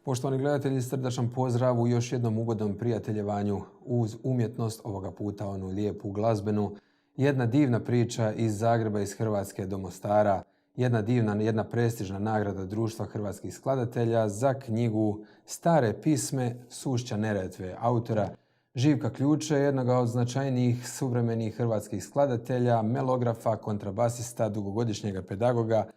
Poštovani gledatelji, srdačan pozdrav u još jednom ugodnom prijateljevanju uz umjetnost, ovoga puta onu lijepu glazbenu. Jedna divna priča iz Zagreba, iz Hrvatske do Mostara. Jedna prestižna nagrada Društva hrvatskih skladatelja za knjigu Stare pisme Sušća Neretve autora Živka Ključe, jednoga od značajnijih suvremenih hrvatskih skladatelja, melografa, kontrabasista, dugogodišnjega pedagoga,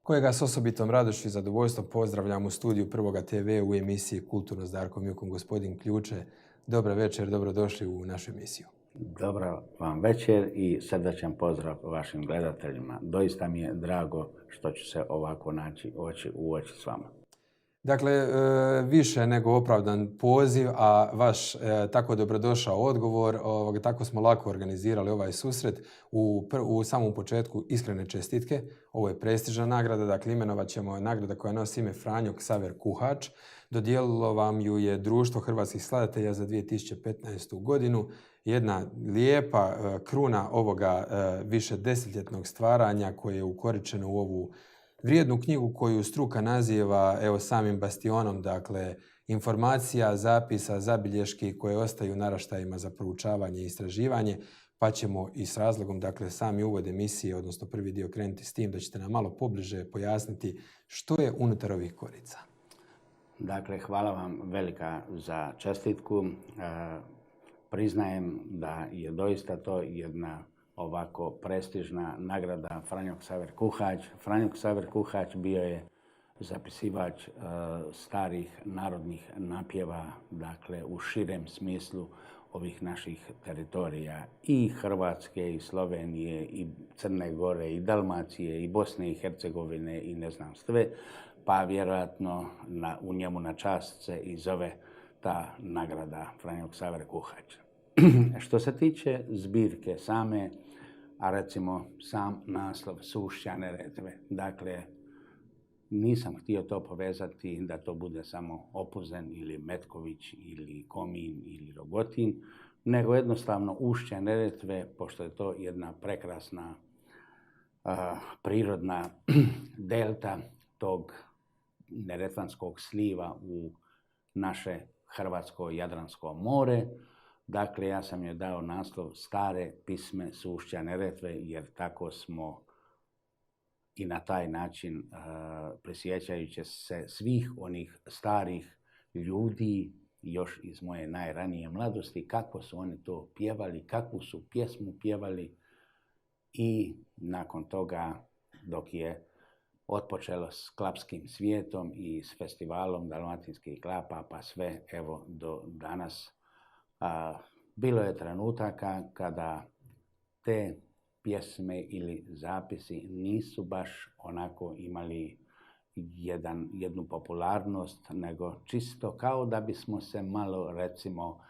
kojega s osobitom radošću i zadovoljstvom pozdravljam u studiju Prvoga TV u emisiji Kulturno s Darkom Jukom. Gospodin Ključe, dobra večer, dobrodošli u našu emisiju. Dobro vam večer i srdačan pozdrav vašim gledateljima. Doista mi je drago što ću se ovako naći oči u oči s vama. Dakle, više nego opravdan poziv, a vaš tako dobrodošao odgovor, tako smo lako organizirali ovaj susret. U samom početku iskrene čestitke. Ovo je prestižna nagrada, dakle imenovat ćemo nagrada koja nosi ime Franjo Ksaver Kuhač. Dodijelilo vam ju je Društvo hrvatskih skladatelja za 2015. godinu. Jedna lijepa kruna ovoga više desetljetnog stvaranja koje je ukoričeno u ovu vrijednu knjigu koju struka naziva samim bastionom, dakle informacija, zapisa, zabilješki koje ostaju naraštajima za proučavanje i istraživanje, pa ćemo i s razlogom, dakle sami uvod emisije, odnosno prvi dio krenuti s tim da ćete nam malo pobliže pojasniti što je unutar ovih korica. Dakle, hvala vam velika za čestitku. Priznajem da je doista to jedna ovako prestižna nagrada Franjo Ksaver Kuhač. Franjo Ksaver Kuhač bio je zapisivač starih narodnih napjeva, dakle u širem smislu ovih naših teritorija i Hrvatske, i Slovenije, i Crne Gore, i Dalmacije, i Bosne i Hercegovine i ne znam sve, pa vjerojatno u njemu na čast se i zove ta nagrada Franjo Ksaver Kuhač. Što se tiče zbirke same, a recimo sam naslov Sušća Neretve. Dakle, nisam htio to povezati da to bude samo Opuzen ili Metković ili Komin ili Rogotin, nego jednostavno ušće Neretve, pošto je to jedna prekrasna prirodna delta tog neretvanskog sliva u naše Hrvatsko-Jadransko more. Dakle, ja sam joj dao naslov Stare pisme Sušća Neretve, jer tako smo i na taj način, prisjećajući se svih onih starih ljudi, još iz moje najranije mladosti, kako su oni to pjevali, kakvu su pjesmu pjevali i nakon toga, dok je otpočelo s klapskim svijetom i s festivalom dalmatinskih klapa, pa sve evo do danas, bilo je trenutaka kada te pjesme ili zapisi nisu baš onako imali jednu popularnost, nego čisto kao da bismo se malo, recimo,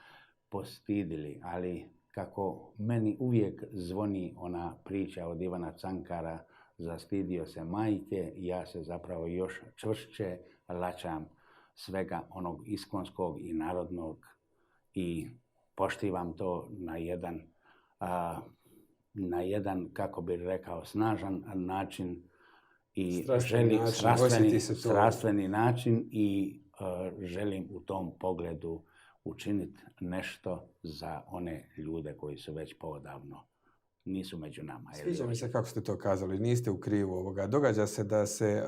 postidili. Ali kako meni uvijek zvoni ona priča od Ivana Cankara, zastidio se majke, ja se zapravo još čvršće lačam svega onog iskonskog i narodnog i poštivam to na jedan, kako bih rekao, snažan način i strastveni način i želim u tom pogledu učiniti nešto za one ljude koji su već poodavno nisu među nama. Sviđa mi se kako ste to kazali, niste u krivu. Događa se da se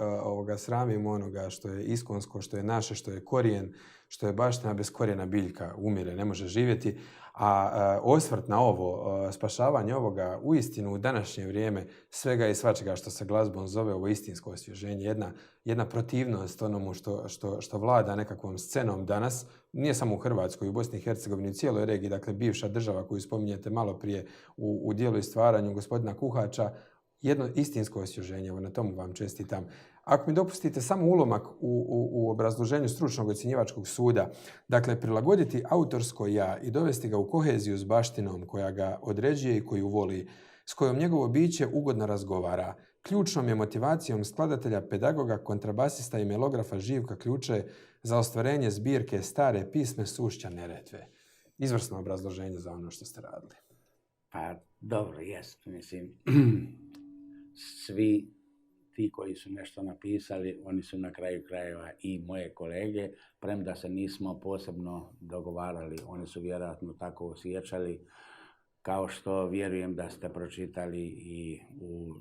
sramimo onoga što je iskonsko, što je naše, što je korijen, što je baština. Bez korijena biljka umire, ne može živjeti. A osvrt na ovo, spašavanje ovoga uistinu u današnje vrijeme svega i svačega što se glazbom zove ovo istinsko osvježenje, jedna protivnost onomu što vlada nekakvom scenom danas, nije samo u Hrvatskoj, u Bosni i Hercegovini, u cijeloj regiji, dakle bivša država koju spominjete malo prije u dijelu i stvaranju gospodina Kuhača, jedno istinsko osvježenje, evo na tomu vam čestitam. Ako mi dopustite samo ulomak u obrazloženju stručnog ocjenjivačkog suda, dakle prilagoditi autorsko ja i dovesti ga u koheziju s baštinom koja ga određuje i koju voli, s kojom njegovo biće ugodno razgovara, ključnom je motivacijom skladatelja, pedagoga, kontrabasista i melografa Živka Ključe za ostvarenje zbirke Stare pisme Sušća Neretve. Izvrsno obrazloženje za ono što ste radili. Pa dobro, jest, mislim, svi ti koji su nešto napisali, oni su na kraju krajeva i moje kolege, premda se nismo posebno dogovarali, oni su vjerojatno tako osjećali, kao što vjerujem da ste pročitali i u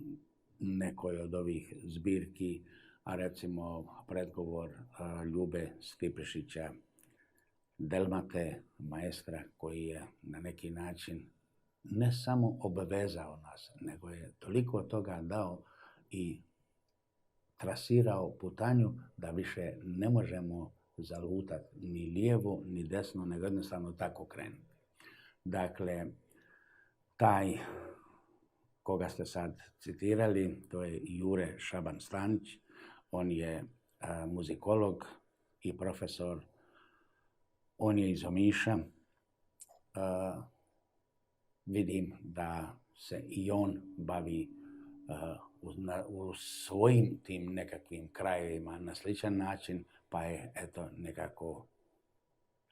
nekoj od ovih zbirki, a recimo predgovor Ljube Stipišića, Delmate, maestra, koji je na neki način ne samo obvezao nas, nego je toliko toga dao i trasirao putanju da više ne možemo zalutati ni lijevo, ni desno, nego jednostavno tako krenuti. Dakle, taj koga ste sad citirali, to je Jure Šaban-Stanić, on je muzikolog i profesor, on je iz Omiša. Vidim da se i on bavi u svojim tim nekakvim krajevima na sličan način, pa je eto nekako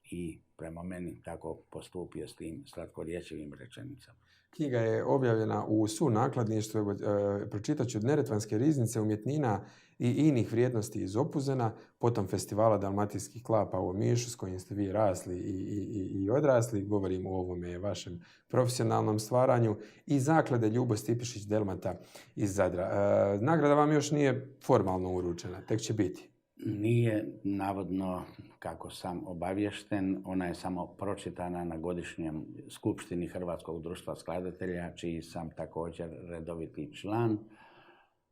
i prema meni tako postupio s tim slatkorječivim rečenicama. Knjiga je objavljena u sunakladništvu, pročitat ću: Neretvanske riznice umjetnina i inih vrijednosti iz Opuzena, potom festivala Dalmatinskih klapa u Omišu s kojim ste vi rasli i odrasli, govorim o ovome vašem profesionalnom stvaranju, i zaklade Ljubo Stipišić Delmata iz Zadra. Nagrada vam još nije formalno uručena, tek će biti. Nije, navodno, kako sam obaviješten, ona je samo pročitana na godišnjem skupštini Hrvatskog društva skladatelja, čiji sam također redoviti član,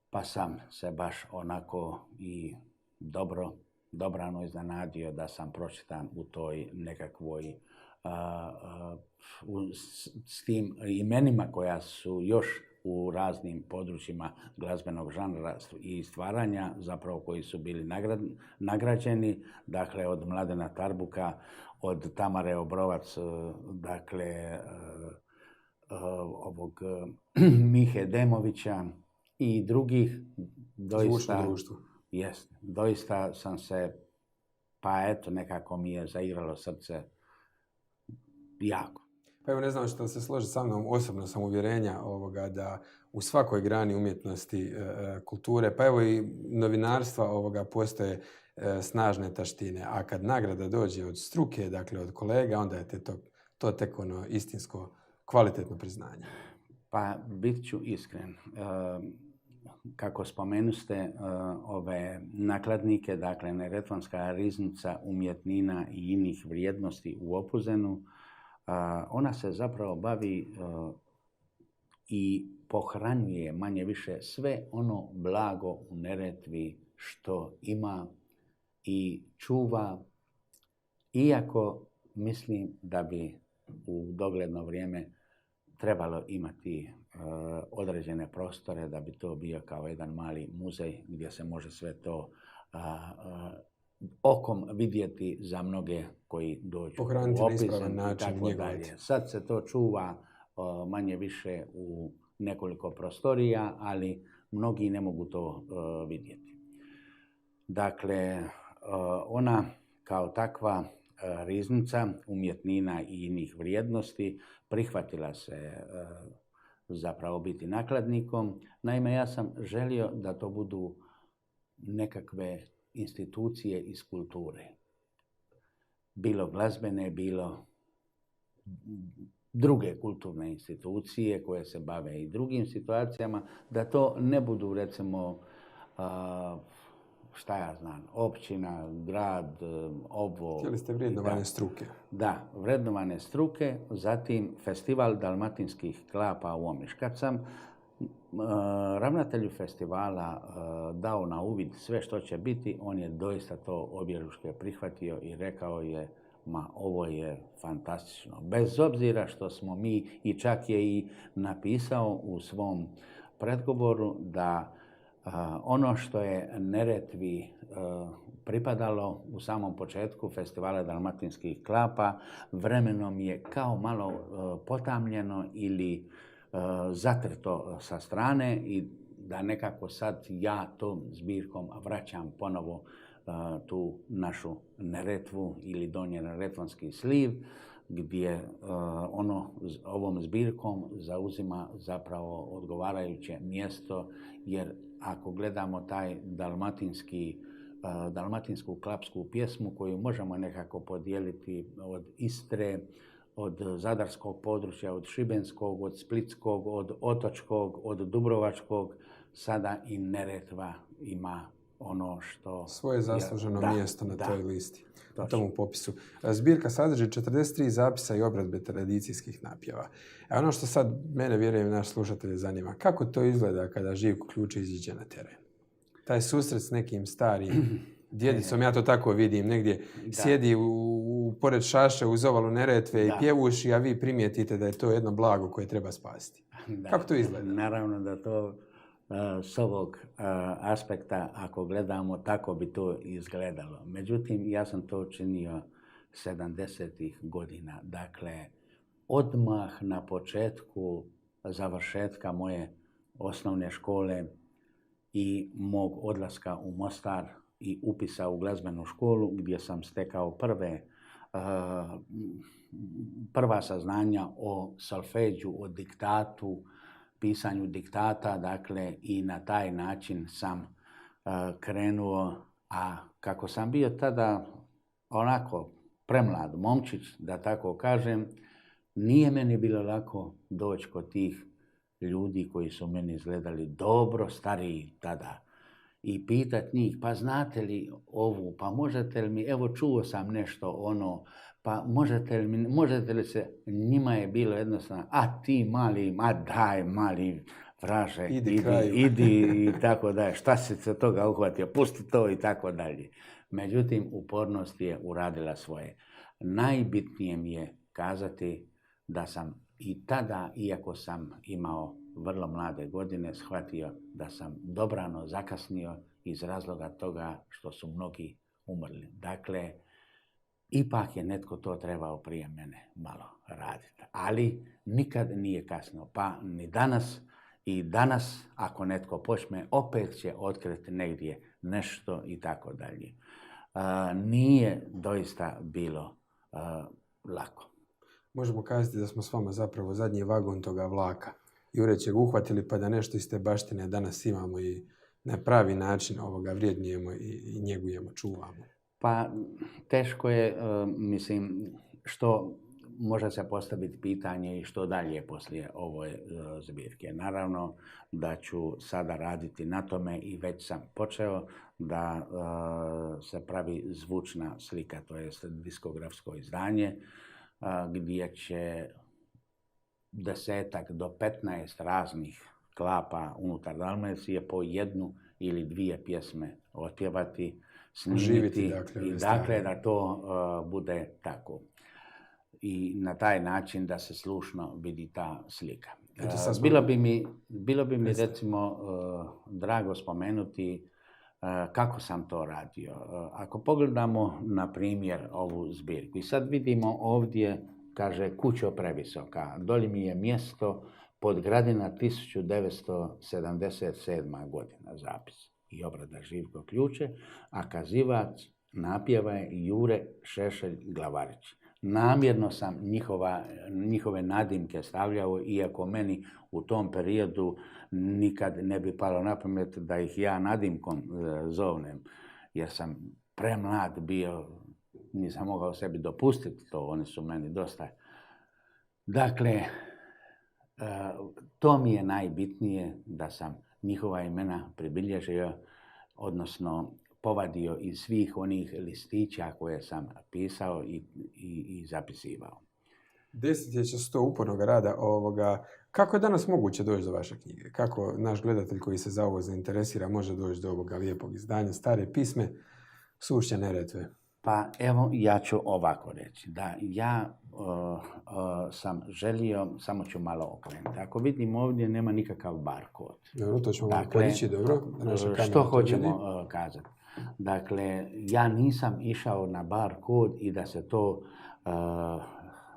pa sam se baš onako i dobrano iznenadio da sam pročitan u toj nekakvoj s tim imenima koja su još u raznim područjima glazbenog žanra i stvaranja, zapravo koji su bili nagrađeni, dakle od Mladena Tarbuka, od Tamare Obrovac, dakle ovog Mihe Demovića i drugih. Doista sam se, pa eto, nekako mi je zaigralo srce jako. Pa evo, ne znam što se složi sa mnom, osobno sam uvjerenja da u svakoj grani umjetnosti, kulture, pa evo i novinarstva postoje snažne taštine, a kad nagrada dođe od struke, dakle od kolega, onda je to tek ono istinsko kvalitetno priznanje. Pa bit ću iskren. Kako spomenuste ove nakladnike, dakle Neretvanska riznica umjetnina i inih vrijednosti u Opuzenu, ona se zapravo bavi i pohranjuje manje više sve ono blago u Neretvi što ima i čuva, iako mislim da bi u dogledno vrijeme trebalo imati određene prostore da bi to bio kao jedan mali muzej gdje se može sve to okom vidjeti za mnoge koji dođu pohraniti u opis i tako dalje. Sad se to čuva manje više u nekoliko prostorija, ali mnogi ne mogu to vidjeti. Dakle, ona kao takva riznica umjetnina i inih vrijednosti prihvatila se zapravo biti nakladnikom. Naime, ja sam želio da to budu nekakve institucije iz kulture. Bilo glazbene, bilo druge kulturne institucije koje se bave i drugim situacijama, da to ne budu, recimo, šta ja znam, općina, grad, ovo... Htjeli ste vrednovane struke. Da, vrednovane struke, zatim Festival Dalmatinskih klapa u Omiš. Kad sam ravnatelju festivala dao na uvid sve što će biti, on je doista to objeručke prihvatio i rekao je: ma, ovo je fantastično. Bez obzira što smo mi, i čak je i napisao u svom predgovoru da ono što je Neretvi pripadalo u samom početku Festivala Dalmatinskih klapa vremenom je kao malo potamljeno ili zatrto sa strane i da nekako sad ja tom zbirkom vraćam ponovo tu našu Neretvu ili donji neretvanski sliv. gdje ono ovom zbirkom zauzima zapravo odgovarajuće mjesto, jer ako gledamo taj dalmatinsku klapsku pjesmu koju možemo nekako podijeliti od Istre, od zadarskog područja, od šibenskog, od splitskog, od otočkog, od dubrovačkog, sada i Neretva ima ono što... Svoje zasluženo mjesto na toj listi, točno. na tomu popisu. Zbirka sadrži 43 zapisa i obradbe tradicijskih napjeva. A ono što sad mene, vjerujem, naš slušatelj zanima, kako to izgleda kada Živko Ključe iziđe na teren? Taj susret s nekim starim djedicom, ja to tako vidim, negdje sjedi pored šaše uz ovalu Neretve i pjevuši, a vi primijetite da je to jedno blago koje treba spasiti. Kako to izgleda? Naravno da to s ovog aspekta, ako gledamo, tako bi to izgledalo. Međutim, ja sam to činio 70-ih godina. Dakle, odmah na početku završetka moje osnovne škole i mog odlaska u Mostar i upisa u glazbenu školu, gdje sam stekao prva saznanja o solfeđu, o diktatu, pisanju diktata, dakle, i na taj način sam krenuo, a kako sam bio tada onako premlad momčić, da tako kažem, nije meni bilo lako doći kod tih ljudi koji su meni izgledali dobro stariji tada i pitat njih, pa znate li ovu, pa možete li mi, evo čuo sam nešto ono, pa možete li se, njima je bilo jednostavno, a ti mali, ma daj mali vraže, idi i tako dalje, šta si se toga uhvatio, pusti to i tako dalje. Međutim, upornost je uradila svoje. Najbitnije mi je kazati da sam i tada, iako sam imao vrlo mlade godine, shvatio da sam dobrano zakasnio iz razloga toga što su mnogi umrli. Dakle, ipak je netko to trebao prije mene malo raditi. Ali nikad nije kasno. Pa ni danas i danas, ako netko počne, opet će otkriti negdje nešto i tako dalje. Nije doista bilo lako. Možemo kazati da smo s vama zapravo zadnji vagon toga vlaka. Jurećeg uhvatili pa da nešto iz te baštine danas imamo i na pravi način vrijednijemo i njegujemo, čuvamo. Pa teško je, mislim, što može se postaviti pitanje i što dalje poslije ove zbirke. Naravno da ću sada raditi na tome i već sam počeo da se pravi zvučna slika, to je diskografsko izdanje, gdje će 10 do 15 raznih klapa unutar Dalmacije po jednu ili dvije pjesme otpjevati, snimiti i dakle da to bude tako. I na taj način da se slušno vidi ta slika. Bilo bi mi recimo drago spomenuti kako sam to radio. Ako pogledamo na primjer ovu zbirku i sad vidimo ovdje, kaže, kućo previsoka, doli mi je mjesto Podgradina 1977. godina zapis i obrada Živko Ključe, a kazivac napjeva je Jure Šešelj Glavarić. Namjerno sam njihove nadimke stavljao, iako meni u tom periodu nikad ne bi palo na pamet da ih ja nadimkom zovnem, jer sam premlad bio, nisam mogao sebi dopustiti to, oni su meni dosta. Dakle, to mi je najbitnije, da sam njihova imena pribilježio, odnosno povadio iz svih onih listića koje sam pisao i zapisivao. Desetljeća su to upornog rada. Kako je danas moguće doći do vaše knjige? Kako naš gledatelj koji se za ovo zainteresira može doći do ovoga lijepog izdanja Stare pisme Sušća Neretve? Pa evo, ja ću ovako reći, da ja sam želio, samo ću malo okrenuti. Ako vidim ovdje, nema nikakav barkod. Dobro, to ćemo podići, dobro. Što hoćemo kazati? Dakle, ja nisam išao na barkod i da se to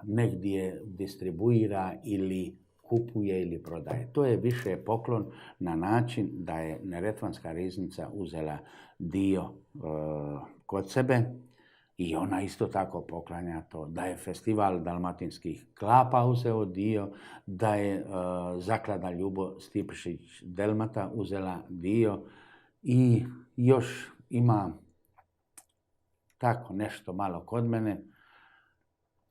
negdje distribuira ili kupuje ili prodaje. To je više poklon na način da je Neretvanska riznica uzela dio kod sebe i ona isto tako poklanja to, da je festival dalmatinskih klapa uzeo dio, da je zaklada Ljubo Stipišić Delmata uzela dio i još ima tako nešto malo kod mene.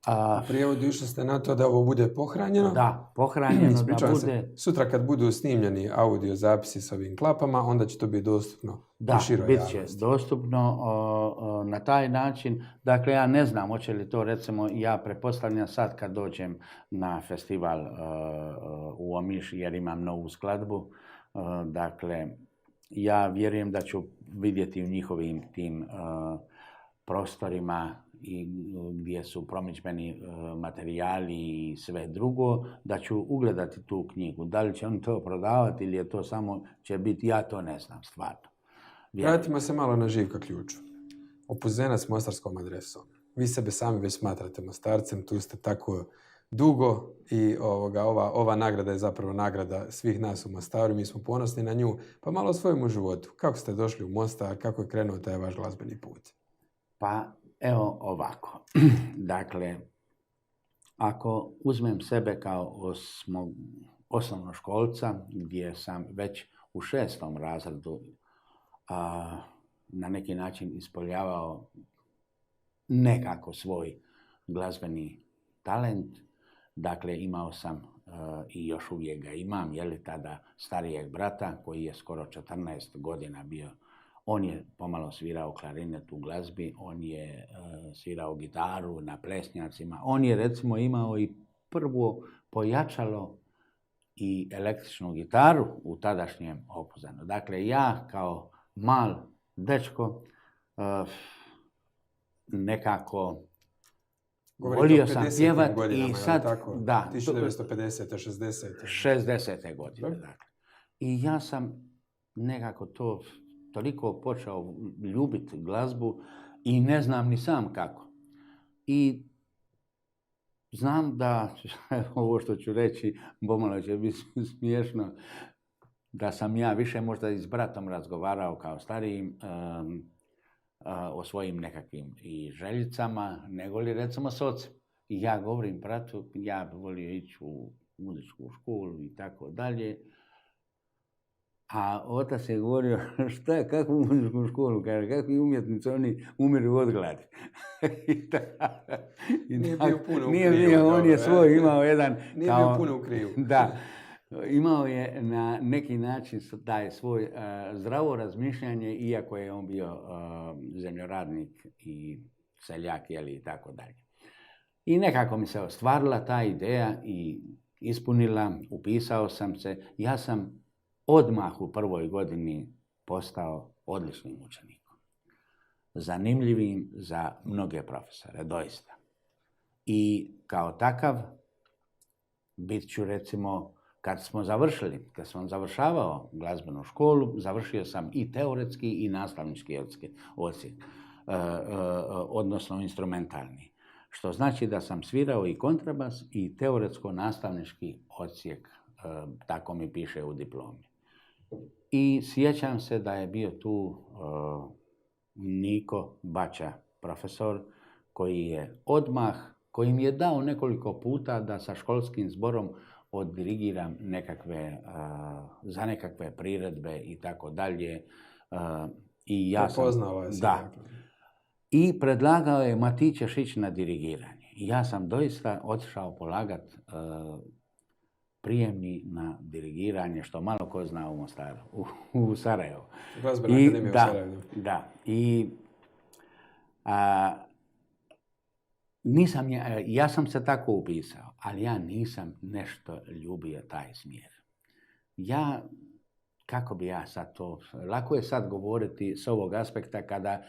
U prijevodu išli ste na to da ovo bude pohranjeno? Da, pohranjeno da bude. Se. Sutra kad budu snimljeni audio zapisi s ovim klapama, onda će to biti dostupno i široj javnosti. Da, bit će dostupno na taj način. Dakle, ja ne znam hoće li to, recimo, ja pretpostavljam sad kad dođem na festival u Omiš, jer imam novu skladbu. Dakle, ja vjerujem da ću vidjeti u njihovim tim prostorima i gdje su promidžbeni materijali i sve drugo, da ću ugledati tu knjigu. Da li će oni to prodavati ili je to samo će biti, ja to ne znam, stvarno. Vratimo se malo na Živka Ključu. Opuzenac s mostarskom adresom. Vi sebe sami već smatrate Mostarcem, tu ste tako dugo i ova nagrada je zapravo nagrada svih nas u Mostaru, mi smo ponosni na nju. Pa malo o svojemu životu. Kako ste došli u Mostar, kako je krenuo taj vaš glazbeni put? Pa evo ovako. Dakle, ako uzmem sebe kao osnovnoškolca, gdje sam već u 6. razredu na neki način ispoljavao nekako svoj glazbeni talent, dakle imao sam i još uvijek ga imam, tada starijeg brata koji je skoro 14 godina bio. On je pomalo svirao klarinet u glazbi, on je svirao gitaru na plesnjacima. On je recimo imao i prvo pojačalo i električnu gitaru u tadašnjem Opuzenu. Dakle, ja kao mal dečko nekako volio sam pjevat i sad... Da, 1950. 60. godine. Dakle. I ja sam nekako to toliko počeo ljubiti glazbu i ne znam ni sam kako. I znam da, ovo što ću reći, pomalo će biti smiješno, da sam ja više možda i s bratom razgovarao kao starijim o svojim nekakvim i željicama, nego li recimo s ocem. I ja govorim bratu, ja bi volio ići u muzičku školu i tako dalje. A otac je govorio, kakvu muzičku školu, kaže, kakvi umjetnici, oni umiru od gladi. Nije bio puno u krivu. Nije bio, on je svoj imao jedan... Nije bio puno u krivu. Da, imao je na neki način taj svoj zdravo razmišljanje, iako je on bio zemljoradnik i seljak, i tako dalje. I nekako mi se ostvarila ta ideja i ispunila, upisao sam se. Ja sam odmah u prvoj godini postao odličnim učenikom. Zanimljivim za mnoge profesore, doista. I kao takav, bit ću recimo, kad sam završavao glazbenu školu, završio sam i teoretski i nastavnički odsjek, odnosno instrumentalni. Što znači da sam svirao i kontrabas i teoretsko-nastavnički odsjek, tako mi piše u diplomi. I sjećam se da je bio tu Niko Bača, profesor, koji mi je dao nekoliko puta da sa školskim zborom oddirigiram za nekakve priredbe i tako dalje. I ja sam... Da. I predlagao je, ma ti ćeš ići na dirigiranje. I ja sam doista otišao polagati prijemni na dirigiranje, što malo ko zna u Mostaru, u Sarajevu. Glazbena akademija u Sarajevu. Da. I ja sam se tako upisao, ali ja nisam nešto ljubio taj smjer. Kako bi ja sad to... Lako je sad govoriti s ovog aspekta kada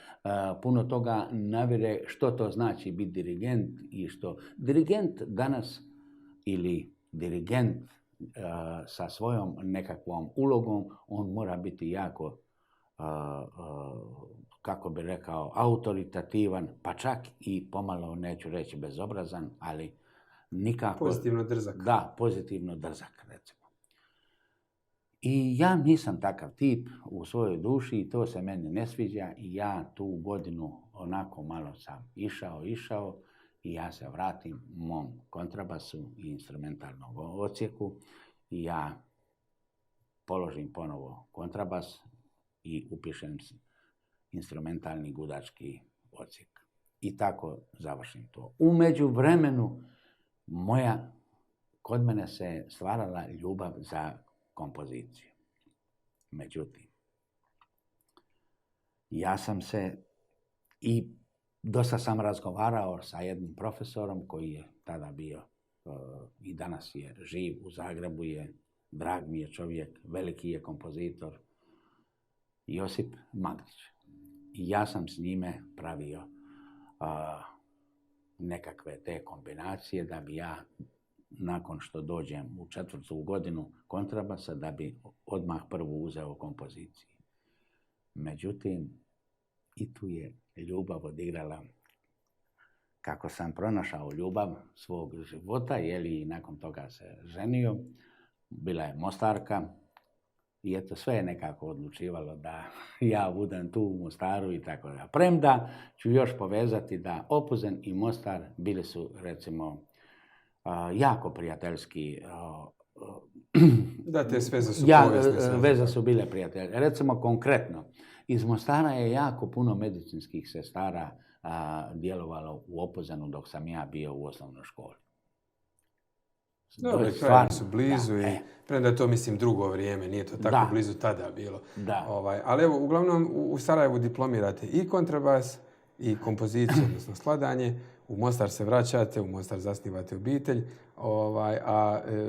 puno toga navire što to znači biti dirigent i što... Dirigent danas ili dirigent sa svojom nekakvom ulogom, on mora biti jako, kako bi rekao, autoritativan, pa čak i pomalo, neću reći bezobrazan, ali nikako... Pozitivno drzak. Da, pozitivno drzak, recimo. I ja nisam takav tip u svojoj duši i to se meni ne sviđa i ja tu godinu onako malo sam išao i ja se vratim mom kontrabasu i instrumentalnom odsjeku i ja položim ponovo kontrabas i upišem instrumentalni gudački odsjek. I tako završim to. U međuvremenu kod mene se stvarala ljubav za kompoziciju. Međutim, ja sam se i dosta sam razgovarao sa jednim profesorom koji je tada bio i danas je živ u Zagrebu, drag mi je čovjek, veliki je kompozitor, Josip Magdić. I ja sam s njime pravio nekakve te kombinacije da bi ja nakon što dođem u 4. godinu kontrabasa da bi odmah prvu uzeo kompoziciju. Međutim, i tu je ljubav odigrala. Kako sam pronašao ljubav svog života, i nakon toga se ženio, bila je Mostarka i eto sve je nekako odlučivalo da ja budem tu u Mostaru i tako da. Premda ću još povezati da Opuzen i Mostar bili su recimo jako prijateljski. Da, te veze su povijesne. Veze su bile prijateljske. Recimo konkretno, iz Mostara je jako puno medicinskih sestara djelovalo u Opuzenu dok sam ja bio u osnovnoj školi. Dobro, krajevi su blizu i premda je to, mislim, drugo vrijeme, nije to tako blizu tada bilo. Ali evo, uglavnom u Sarajevu diplomirate i kontrabas i kompoziciju, odnosno skladanje. U Mostar se vraćate, u Mostar zasnivate obitelj,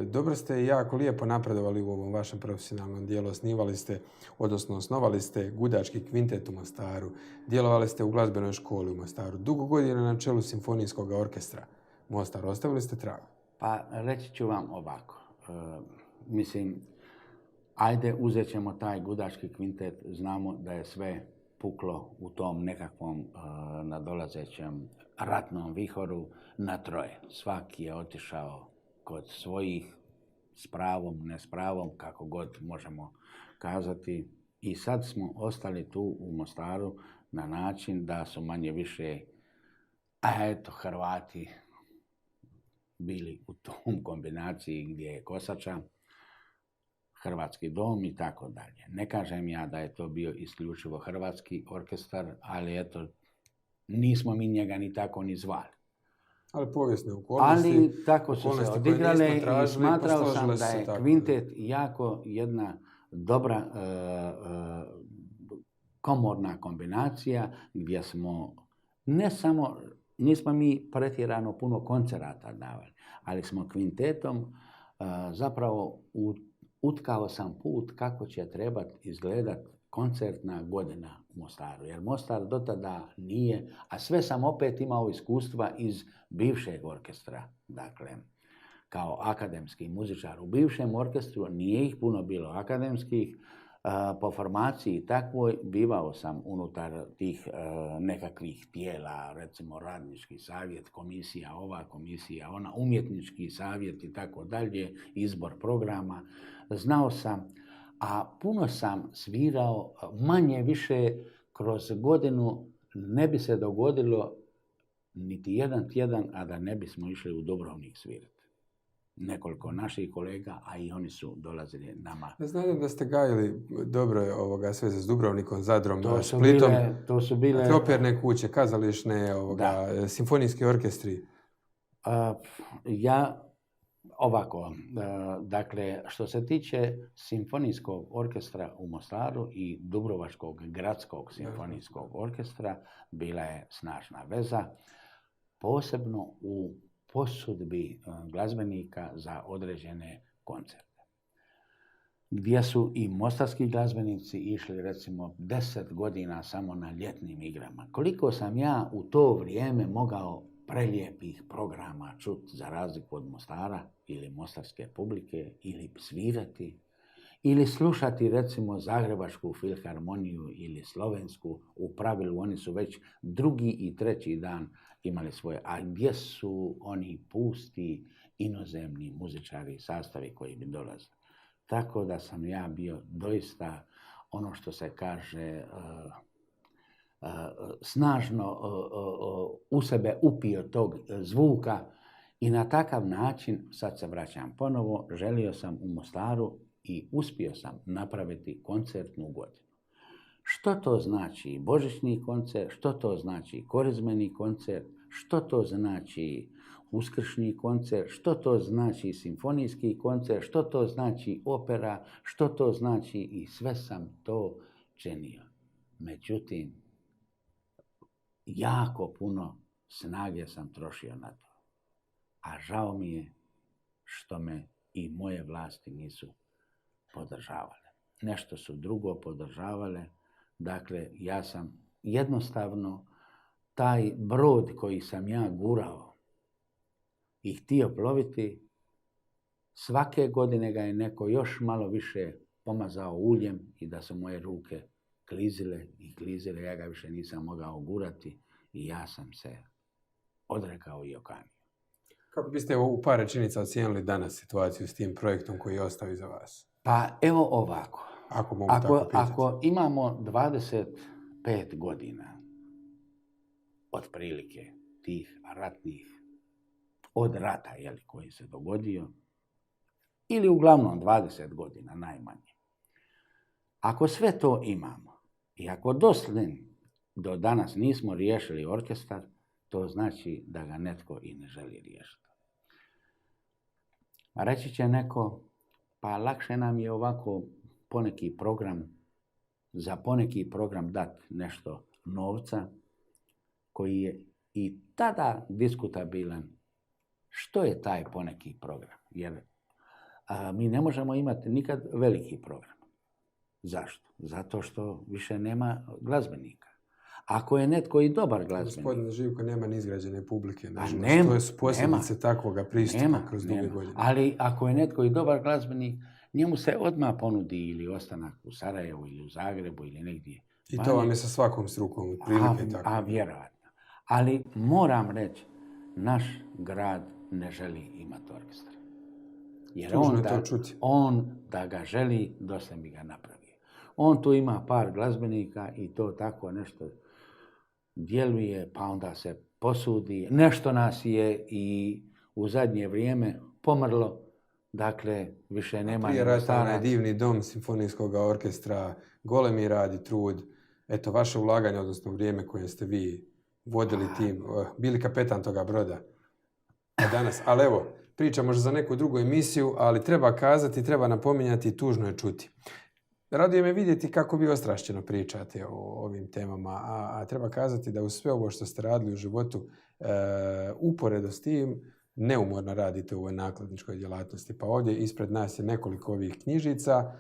dobro ste i jako lijepo napredovali u ovom vašem profesionalnom dijelu. Osnovali ste gudački kvintet u Mostaru, djelovali ste u glazbenoj školi u Mostaru, dugo godina na čelu simfonijskog orkestra Mostar, ostavili ste trag. Pa reći ću vam ovako, uzet ćemo taj gudački kvintet, znamo da je sve puklo u tom nekakvom nadolazećem ratnom vihoru na troje. Svaki je otišao kod svojih, s pravom, ne s pravom, kako god možemo kazati. I sad smo ostali tu u Mostaru na način da su manje više, Hrvati bili u tom kombinaciji gdje je Kosača, Hrvatski dom i tako dalje. Ne kažem ja da je to bio isključivo hrvatski orkestar, ali nismo mi njega ni tako ni zvali. Ali povijesne okolnosti. Ali tako su se odigrale i smatrao sam da je kvintet jako jedna dobra komorna kombinacija gdje smo nismo mi pretjerano puno koncerata davali, ali smo kvintetom zapravo utkao sam put kako će trebati izgledati koncertna godina u Mostaru. Jer Mostar do tada nije, a sve sam opet imao iskustva iz bivšeg orkestra. Dakle, kao akademski muzičar u bivšem orkestru, nije ih puno bilo akademskih, po formaciji takvoj bivao sam unutar tih nekakvih tijela, recimo radnički savjet, komisija ova, komisija ona, umjetnički savjet i tako dalje, izbor programa. Znao sam, a puno sam svirao, manje više kroz godinu ne bi se dogodilo niti jedan tjedan, a da ne bismo išli u Dubrovnik svirati. Nekoliko naših kolega, a i oni su dolazili nama. Znam da ste gajili dobro sveze s Dubrovnikom, Zadrom, Splitom. To su bile operne kuće, kazališne, simfonijski orkestri. Dakle, što se tiče simfonijskog orkestra u Mostaru i Dubrovačkog gradskog simfonijskog orkestra, bila je snažna veza, posebno u posudbi glazbenika za određene koncerte. Gdje su i mostarski glazbenici išli recimo 10 godina samo na ljetnim igrama. Koliko sam ja u to vrijeme mogao prelijepih programa čuti za razliku od Mostara ili mostarske publike, ili svirati, ili slušati recimo Zagrebačku filharmoniju ili Slovensku. U pravilu oni su već drugi i treći dan imali svoje. A gdje su oni pusti inozemni muzičari i sastavi koji bi dolazili? tako da sam ja bio doista ono što se kaže snažno u sebe upio tog zvuka i na takav način, sad se vraćam ponovo, želio sam u Mostaru i uspio sam napraviti koncertnu godinu. Što to znači božićni koncert, što to znači korizmeni koncert, što to znači uskršnji koncert, što to znači simfonijski koncert, što to znači opera, što to znači i sve sam to činio. Međutim, jako puno snage sam trošio na to. A žao mi je što me i moje vlasti nisu podržavale. Nešto su drugo podržavale. Dakle, ja sam jednostavno taj brod koji sam ja gurao i htio ploviti, svake godine ga je neko još malo više pomazao uljem i da su moje ruke klizile i klizile, ja ga više nisam mogao gurati i ja sam se odrekao i okanio. Kako biste u par rečenica ocijenili danas situaciju s tim projektom koji je ostao iza vas? Pa evo ovako. Ako mogu tako pitati. Ako imamo 25 godina otprilike tih ratnih, od rata koji se dogodio, ili uglavnom 20 godina najmanje. Ako sve to imamo i ako do danas nismo riješili orkestar, to znači da ga netko i ne želi riješiti. A reći će neko, pa lakše nam je ovako poneki program, za poneki program dati nešto novca koji je i tada diskutabilan. Što je taj poneki program? Jer mi ne možemo imati nikad veliki program. Zašto? Zato što više nema glazbenika. Ako je netko i dobar glazbenik... Gospodine Živko, nema ni izgrađene publike. Nema. To su posljedice takvoga pristupa kroz duge godine. Ali ako je netko i dobar glazbenik, njemu se odmah ponudi ili ostanak u Sarajevu ili u Zagrebu ili negdje. I to vam je sa svakom strukom otprilike tako. Vjerojatno. Ali moram reći, naš grad ne želi imati orkestar. Jer on da ga želi, dosta bi ga napravio. On tu ima par glazbenika i to tako nešto djeluje, pa onda se posudi. Nešto nas je i u zadnje vrijeme pomrlo, dakle više nema... Prije rata onaj divni dom simfonijskog orkestra, golemi rad i trud, eto vaše ulaganje, odnosno vrijeme koje ste vi vodili tim, bili kapetan toga broda. A danas, ali evo, priča možda za neku drugu emisiju, ali treba kazati, treba napominjati i tužno je čuti. Raduje me vidjeti kako vi ostrašćeno pričate o ovim temama, a treba kazati da uz sve ovo što ste radili u životu, uporedo s tim, neumorno radite u ovoj nakladničkoj djelatnosti. Pa ovdje ispred nas je nekoliko ovih knjižica.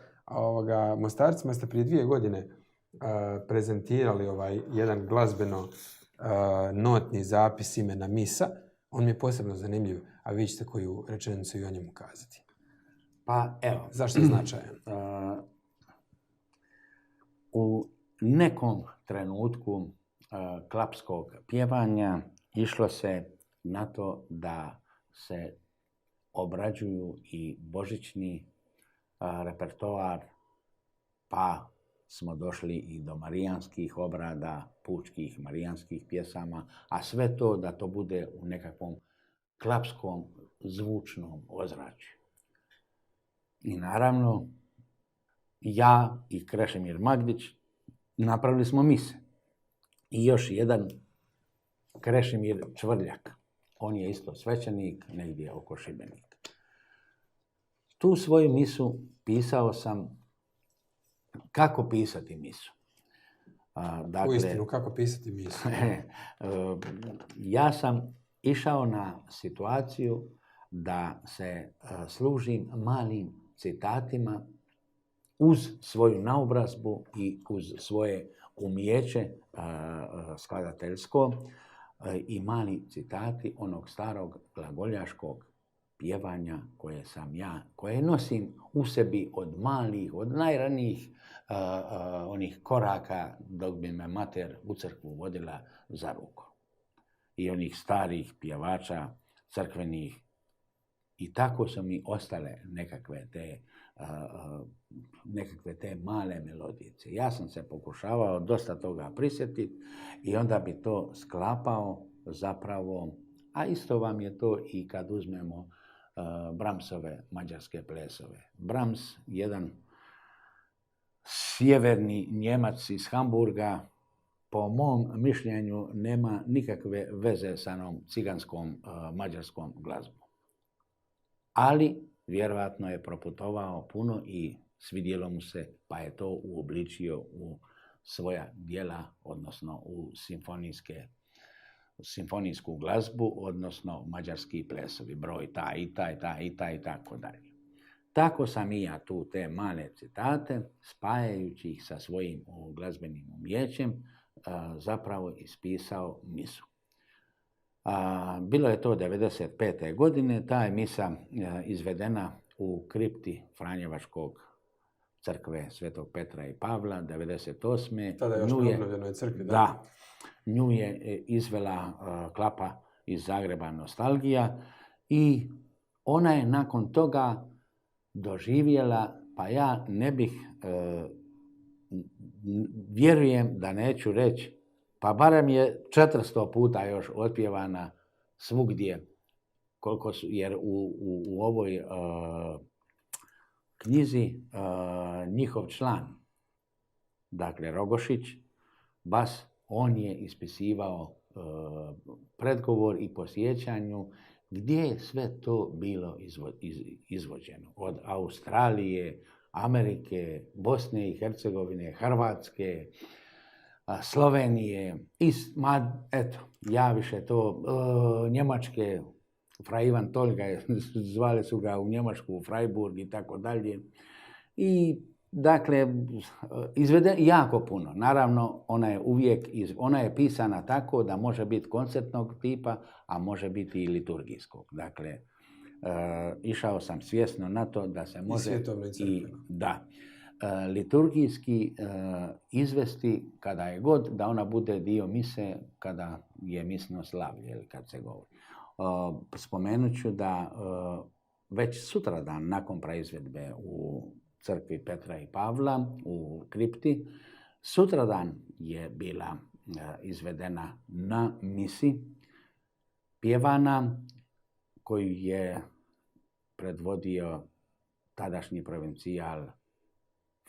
Mostarcima ste prije 2 godine prezentirali jedan glazbeno notni zapis imena Misa. On mi je posebno zanimljiv, a vi ćete koju rečenicu i o njemu kazati. Pa evo. Zašto je značajan? U nekom trenutku klapskog pjevanja išlo se na to da se obrađuju i božićni repertoar, pa smo došli i do marijanskih obrada, pučkih marijanskih pjesama, a sve to da to bude u nekakvom klapskom zvučnom ozračju. I naravno, ja i Krešimir Magdić napravili smo mise. I još jedan Krešimir Čvrljak. On je isto svećenik, negdje oko Šibenika. Tu svoju misu pisao sam kako pisati misu. Uistinu, kako pisati misu? Ja sam išao na situaciju da se služim malim citatima uz svoju naobrazbu i uz svoje umijeće skladateljsko i mali citati onog starog glagoljaškog pjevanja koje nosim u sebi od malih, od najranijih onih koraka dok bi me mater u crkvu vodila za ruku. I onih starih pjevača crkvenih I tako su mi ostale nekakve te male melodice. Ja sam se pokušavao dosta toga prisjetiti i onda bi to sklapao zapravo, a isto vam je to i kad uzmemo Brahmsove mađarske plesove. Brahms, jedan sjeverni Njemac iz Hamburga, po mom mišljenju nema nikakve veze sa onom ciganskom mađarskom glazbom. Ali vjerojatno je proputovao puno i svidjelo mu se, pa je to uobličio u svoja djela, odnosno u simfonijsku glazbu, odnosno mađarski plesovi, broj taj i tako dalje. Tako sam i ja tu te male citate, spajajući ih sa svojim glazbenim umijećem, zapravo ispisao misu. Bilo je to 1995. godine, ta je misa izvedena u kripti Franjevačkog crkve Svetog Petra i Pavla 1998. Tada još na obnovljenoj crkvi, da? Da. Nju je izvela klapa iz Zagreba Nostalgija i ona je nakon toga doživjela, pa ja ne bih, vjerujem da neću reći, pa barem je 400 puta još otpjevana svugdje, koliko su, jer u ovoj knjizi njihov član, dakle Rogošić, bas, on je ispisivao predgovor i po sjećanju gdje je sve to bilo izvođeno. Od Australije, Amerike, Bosne i Hercegovine, Hrvatske, Slovenije, ja više to, Njemačke, Fra Ivan Tolga, zvali su ga u Njemačku, u Freiburg i tako dalje. I dakle, izvede jako puno. Naravno, ona je pisana tako da može biti koncertnog tipa, a može biti i liturgijskog. Dakle, išao sam svjesno na to da se može liturgijski izvesti kada je god, da ona bude dio mise kada je misno slavlje ili kad se govori. Spomenut ću da već sutradan nakon praizvedbe u crkvi Petra i Pavla u kripti, sutradan je bila izvedena na misi, pjevana koju je predvodio tadašnji provincijal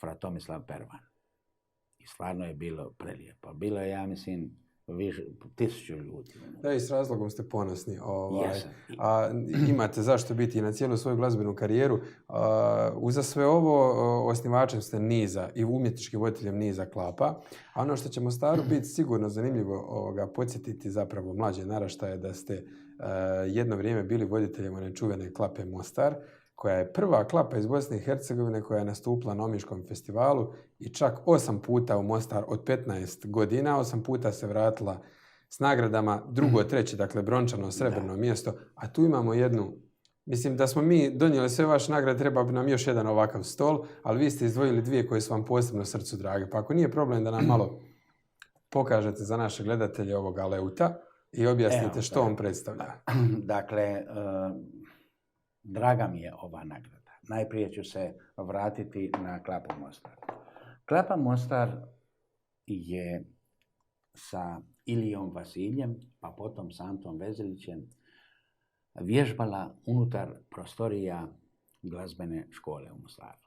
fra Tomislav Pervan. I stvarno je bilo prelijepo. Bilo je, ja mislim, 1000 ljudi. Da, i s razlogom ste ponosni. A imate zašto biti i na cijelu svoju glazbenu karijeru. Uza sve ovo osnivačem ste niza i umjetničkim voditeljem niza klapa. A ono što će Mostaru biti sigurno zanimljivo podsjetiti zapravo mlađe naraštaje da ste jedno vrijeme bili voditeljem one čuvene klape Mostar, koja je prva klapa iz Bosne i Hercegovine koja je nastupila na Omiškom festivalu i čak 8 puta u Mostar od 15 godina. 8 puta se vratila s nagradama, drugo, treće, dakle brončano, srebrno mjesto. A tu imamo jednu, mislim da smo mi donijeli sve vaše nagrade, treba bi nam još jedan ovakav stol, ali vi ste izdvojili dvije koje su vam posebno srcu drage. Pa ako nije problem da nam malo pokažete za naše gledatelje ovoga Leuta i objasnite što on predstavlja. Dakle, draga mi je ova nagrada. Najprije ću se vratiti na klapu Mostar. Klapa Mostar je sa Ilijom Vasiljem, pa potom sa Antom Vezelićem, vježbala unutar prostorija glazbene škole u Mostaru.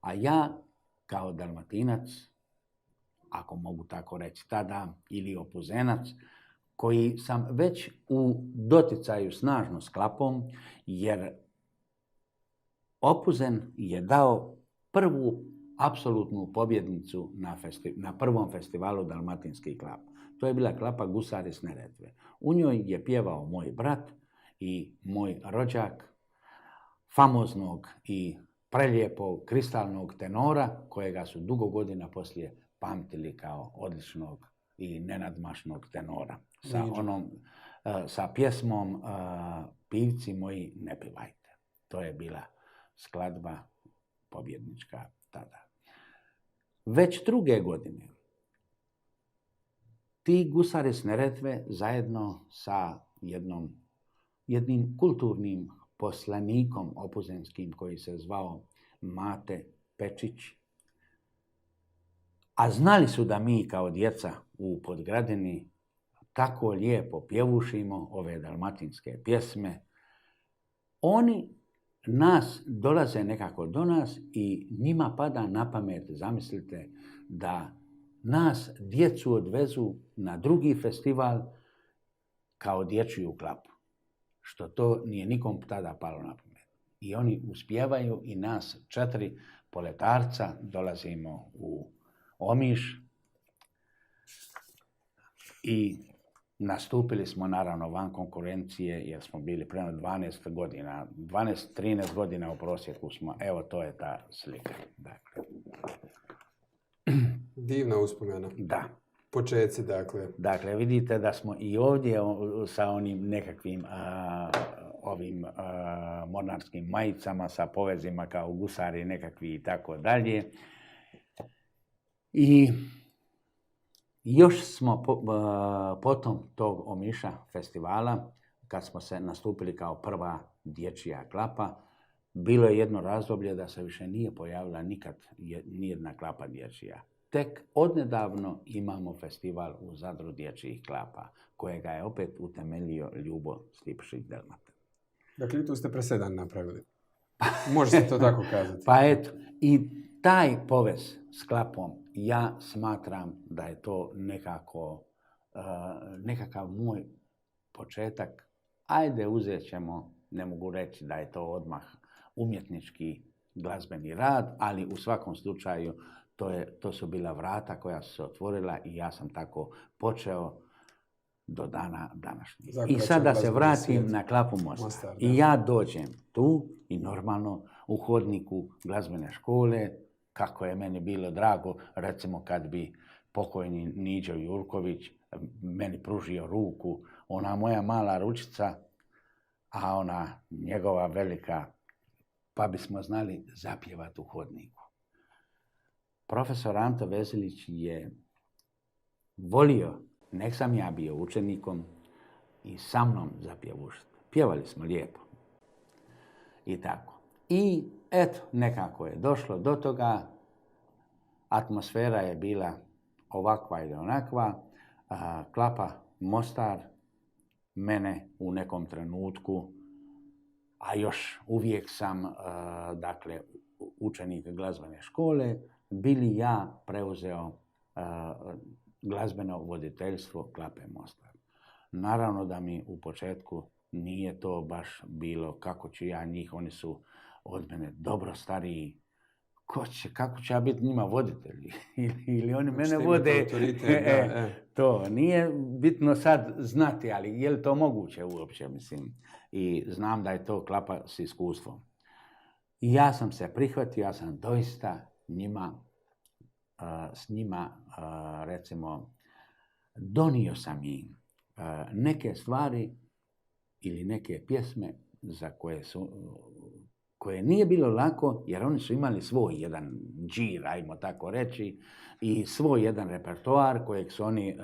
A ja, kao Dalmatinac, ako mogu tako reći tada, ili Opuzenac, koji sam već u doticaju snažno s klapom, jer Opuzen je dao prvu apsolutnu pobjednicu na prvom festivalu dalmatinskih klapa. To je bila klapa Gusari s Neretve. U njoj je pjevao moj brat i moj rođak, famoznog i prelijepog kristalnog tenora, kojega su dugo godina poslije pamtili kao odličnog i nenadmašnog tenora. Sa pjesmom Pivci moji ne pivajte. To je bila skladba pobjednička tada. Već druge godine ti Gusari s Neretve zajedno sa jednim kulturnim poslanikom opuzenskim koji se zvao Mate Pečić. A znali su da mi kao djeca u Podgradini tako lijepo pjevušimo ove dalmatinske pjesme. Oni dolaze nekako do nas i njima pada na pamet, zamislite, da nas djecu odvezu na drugi festival kao dječju klapu. Što to nije nikom tada palo na pamet. I oni uspijevaju i nas 4 poletarca dolazimo u Omiš i nastupili smo naravno van konkurencije jer smo bili prema 12 godina, 12-13 godina u prosjeku smo, evo to je ta slika. Dakle. Divna uspomena. Da. Počeci, dakle. Dakle, vidite da smo i ovdje sa onim nekakvim mornarskim majicama, sa povezima kao gusari nekakvi i tako dalje. I još smo potom tog Omiša festivala, kad smo se nastupili kao prva dječja klapa, bilo je jedno razdoblje da se više nije pojavila nikad nijedna klapa dječja. Tek odnedavno imamo festival u Zadru dječjih klapa, kojega je opet utemeljio Ljubo Stipšić-Delmat. Dakle, tu ste presedan napravili. Može se to tako kazati. Pa eto, i taj povez s klapom, ja smatram da je to nekakav moj početak. Ajde, uzet ćemo, ne mogu reći da je to odmah umjetnički glazbeni rad, ali u svakom slučaju to su bila vrata koja su se otvorila i ja sam tako počeo do dana današnjeg. I sad da se vratim na klapu Mostar. I ja dođem tu i normalno u hodniku glazbene škole, kako je meni bilo drago, recimo kad bi pokojni Niđo Jurković meni pružio ruku, ona moja mala ručica, a ona njegova velika, pa bismo znali zapjevati u hodniku. Profesor Anto Vezilić je volio, nek sam ja bio učenikom, i sa mnom zapjevušiti. Pjevali smo lijepo. I tako. I eto, nekako je došlo do toga. Atmosfera je bila ovakva ili onakva. Klapa Mostar mene u nekom trenutku, a još uvijek sam dakle, učenik glazbene škole, bili ja preuzeo glazbeno voditeljstvo klape Mostar. Naravno da mi u početku nije to baš bilo kako ću ja njih, oni su od mene dobro stariji. Kako će ja biti njima voditelji? Ili oni mene vode? To nije bitno sad znati, ali je li to moguće uopće, mislim. I znam da je to klapa s iskustvom. I ja sam se prihvatio, ja sam doista s njima, recimo, donio sam im neke stvari ili neke pjesme za koje nije bilo lako, jer oni su imali svoj jedan džir, ajmo tako reći, i svoj jedan repertoar kojeg su oni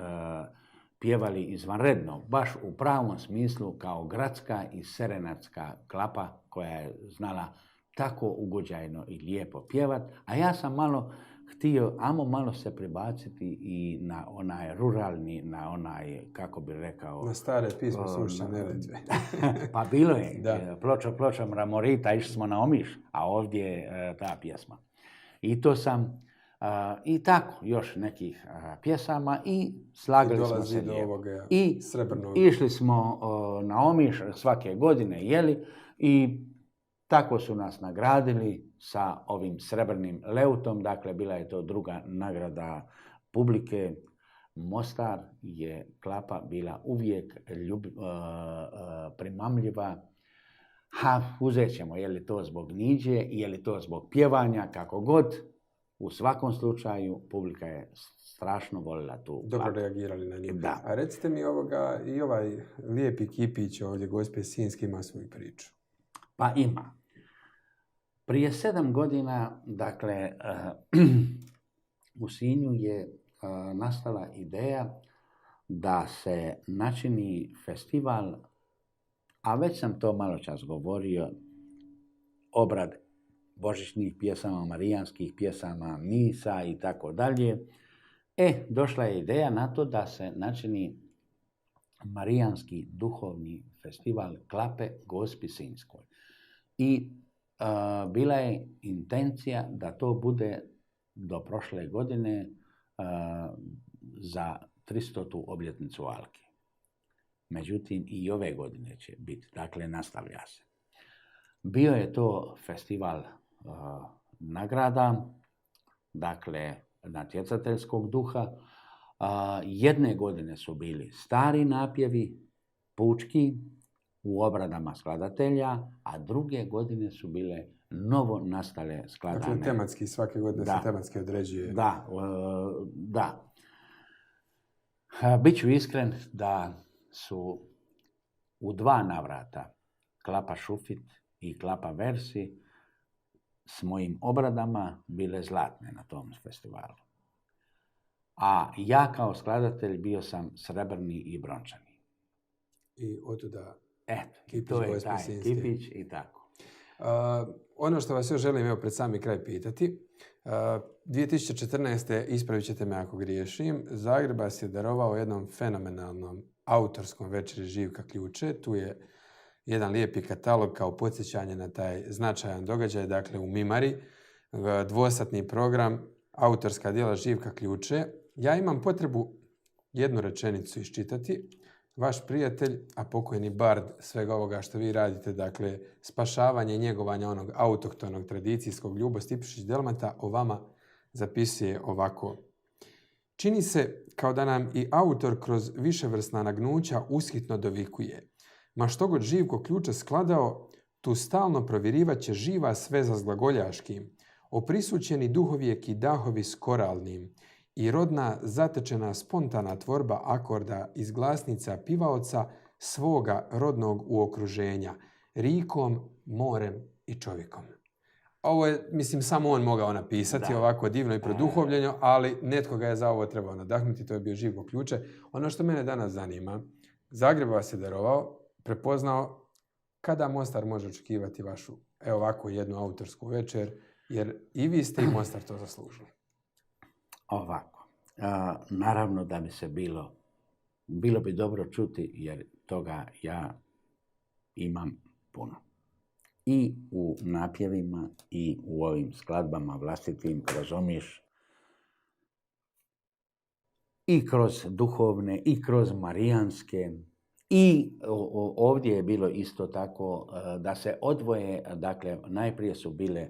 pjevali izvanredno, baš u pravom smislu kao gradska i serenatska klapa koja je znala tako ugođajno i lijepo pjevat, a ja sam malo htio, malo se prebaciti i na onaj ruralni, na onaj, kako bi rekao... Na stare pismo Sušće Neretve. Pa bilo je. Ploča Mramorita, išli smo na Omiš, a ovdje je ta pjesma. I to sam, i tako, još nekih pjesama i slagali smo se lijepo. I išli smo na Omiš svake godine, jeli, i tako su nas nagradili sa ovim srebrnim leutom, dakle bila je to druga nagrada publike. Mostar je klapa bila uvijek primamljiva. Uzet ćemo, je li to zbog Niđe, je li to zbog pjevanja, kako god. U svakom slučaju publika je strašno volila tu klapu. Dobro reagirali na nju. Da. A recite mi i ovaj lijepi kipić ovdje, Gospe Sinjski, ima svoju priču. Pa ima. Prije 7 godina, dakle, u Sinju je nastala ideja da se načini festival A već sam to malo čas govorio, obrad božićnih pjesama, marijanskih pjesama, misa i tako dalje. Došla je ideja na to da se načini marijanski duhovni festival Klape Gospi Sinjskoj. I bila je intencija da to bude do prošle godine za 300. obljetnicu Alke. Međutim, i ove godine će biti, dakle, nastavlja se. Bio je to festival nagrada, dakle, natjecateljskog duha. Jedne godine su bili stari napjevi, pučki, u obradama skladatelja, a druge godine su bile novo nastale skladane. Dakle, tematski, svake godine se tematski određuje. Da. Biću iskren da su u 2 navrata Klapa Šufit i Klapa Versi s mojim obradama bile zlatne na tom festivalu. A ja kao skladatelj bio sam srebrni i brončani. I otuda Kipić, to je taj Kipić i tako. Ono što vas još želim pred sami kraj pitati. 2014. ispravit ćete me ako griješim, Zagreb vas je darovao jednom fenomenalnom autorskom večeri Živka Ključe. Tu je jedan lijepi katalog kao podsjećanje na taj značajan događaj, dakle u Mimari, 2-satni program, autorska djela Živka Ključe. Ja imam potrebu jednu rečenicu iščitati. Vaš prijatelj, a pokojni bard svega ovoga što vi radite, dakle spašavanje i njegovanje onog autohtonog tradicijskog Ljubo Stipišić-Delmata, o vama zapisuje ovako. Čini se kao da nam i autor kroz viševrsna nagnuća ushitno dovikuje. Ma što god Živko Ključe skladao, tu stalno provjerivaće živa sveza s glagoljaškim, oprisućeni duhovijek i dahovi s koralnim, i rodna, zatečena, spontana tvorba akorda iz glasnica pivaoca svoga rodnog uokruženja, rikom, morem i čovjekom. Ovo je, mislim, samo on mogao napisati ovako divno i produhovljeno, ali netko ga je za ovo trebao nadahnuti, to je bio Živko Ključe. Ono što mene danas zanima, Zagreb vas je darovao, prepoznao, kada Mostar može očekivati vašu, ovako jednu autorsku večer, jer i vi ste i Mostar to zaslužili. Ovako, naravno da bi se bilo bi dobro čuti, jer toga ja imam puno. I u napjevima, i u ovim skladbama vlastitim kroz Omiš, i kroz duhovne, i kroz marijanske. I ovdje je bilo isto tako da se odvoje, dakle, najprije su bile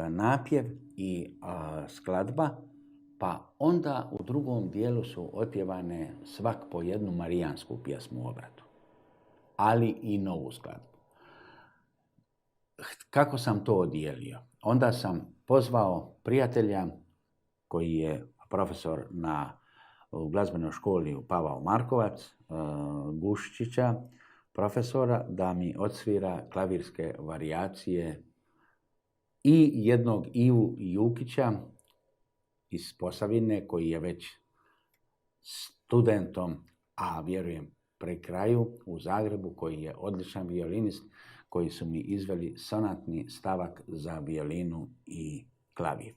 napjev i skladba, pa onda u drugom dijelu su otpjevane svak po jednu marijansku pjesmu u obradu, ali i novu skladbu. Kako sam to odijelio? Onda sam pozvao prijatelja koji je profesor u glazbenoj školi Pavao Markovac, Gušića, profesora, da mi odsvira klavirske varijacije i jednog Ivu Jukića iz Posavine, koji je već studentom, a vjerujem pri kraju u Zagrebu, koji je odličan violinist, koji su mi izveli sonatni stavak za violinu i klavir.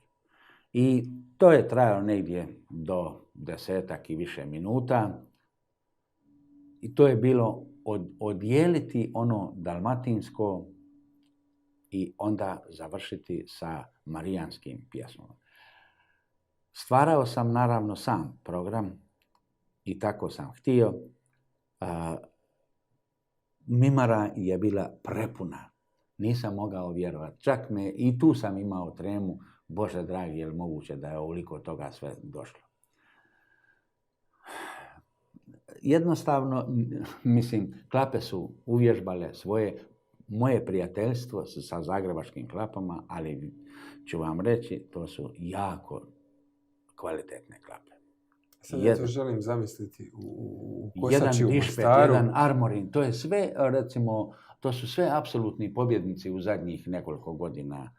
I to je trajalo negdje do 10 i više minuta. I to je bilo odijeliti ono dalmatinsko i onda završiti sa marijanskim pjesmama. Stvarao sam naravno sam program i tako sam htio. Mimara je bila prepuna. Nisam mogao vjerovati. Čak i tu sam imao tremu. Bože dragi, je li moguće da je ovoliko toga sve došlo? Jednostavno, mislim, klape su uvježbale moje prijateljstvo sa zagrebačkim klapama, ali ću vam reći, to su jako kvalitetne klape. Sad ja to želim zamisliti u Kosači, u Dišpet, Mostaru. jedan Armorin, to je sve, recimo, to su sve apsolutni pobjednici u zadnjih nekoliko godina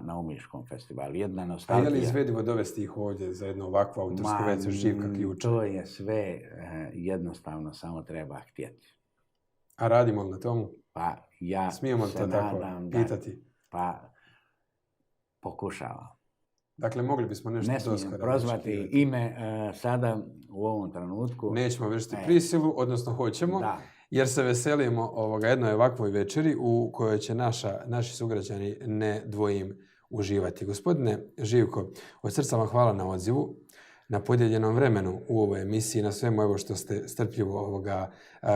na Omiškom festivalu. Jedna nostalgija. A je li izvedivo dovesti ih ovdje za jednu ovakvu autorsku večer Živka Ključa? To je sve jednostavno, samo treba htjeti. A radimo li na tomu? Pa ja Smijemo li se to tako nadam pitati? Pa pokušavam. Dakle, mogli bismo nešto Ne smijem doskora prozvati očekivati. ime sada u ovom trenutku. Nećemo vršiti prisilu, odnosno hoćemo, Da. jer se veselimo jednoj ovakvoj večeri u kojoj će naši sugrađani, ne dvojim, uživati. Gospodine Živko, od srca vam hvala na odzivu, na podijeljenom vremenu u ovoj emisiji, na svemu evo što ste strpljivo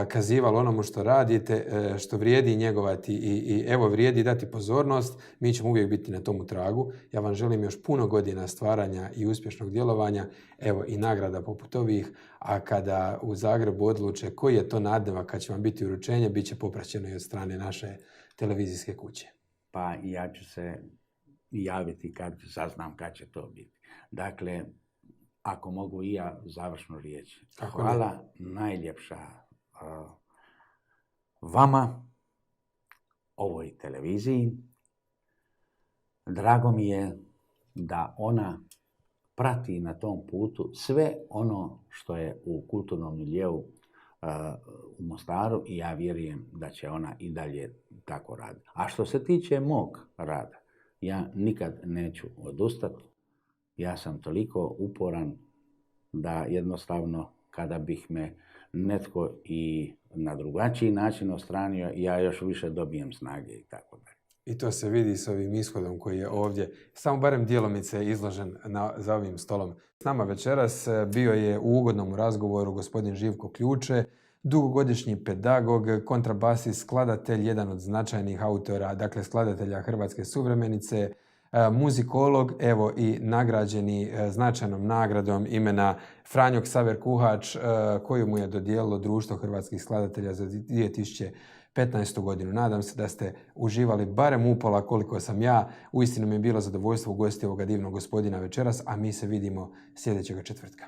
kazivali onomu što radite, što vrijedi njegovati i evo vrijedi dati pozornost. Mi ćemo uvijek biti na tomu tragu. Ja vam želim još puno godina stvaranja i uspješnog djelovanja, evo i nagrada poput ovih, a kada u Zagrebu odluče koji je to nadnevak kad će vam biti uručenje, bit će popraćeno i od strane naše televizijske kuće. Pa ja ću se javiti kad saznam kad će to biti. Dakle, ako mogu i ja završnu riječ. Hvala najljepša vama, ovoj televiziji. Drago mi je da ona prati na tom putu sve ono što je u kulturnom miljeu u Mostaru i ja vjerujem da će ona i dalje tako raditi. A što se tiče mog rada, ja nikad neću odustati. Ja sam toliko uporan da jednostavno kada bih me netko i na drugačiji način odstranio, ja još više dobijem snage i tako dalje. I to se vidi s ovim ishodom koji je ovdje, samo barem djelomice izložen za ovim stolom. S nama večeras bio je u ugodnom razgovoru gospodin Živko Ključe, dugogodišnji pedagog, kontrabasist, skladatelj, jedan od značajnih autora, dakle skladatelja hrvatske suvremenice, muzikolog, evo i nagrađeni značajnom nagradom imena Franjo Ksaver Kuhač, koju mu je dodijelilo Društvo hrvatskih skladatelja za 2015. godinu. Nadam se da ste uživali barem upola koliko sam ja. Uistinu mi je bilo zadovoljstvo ugostiti ovoga divnog gospodina večeras, a mi se vidimo sljedećega četvrtka.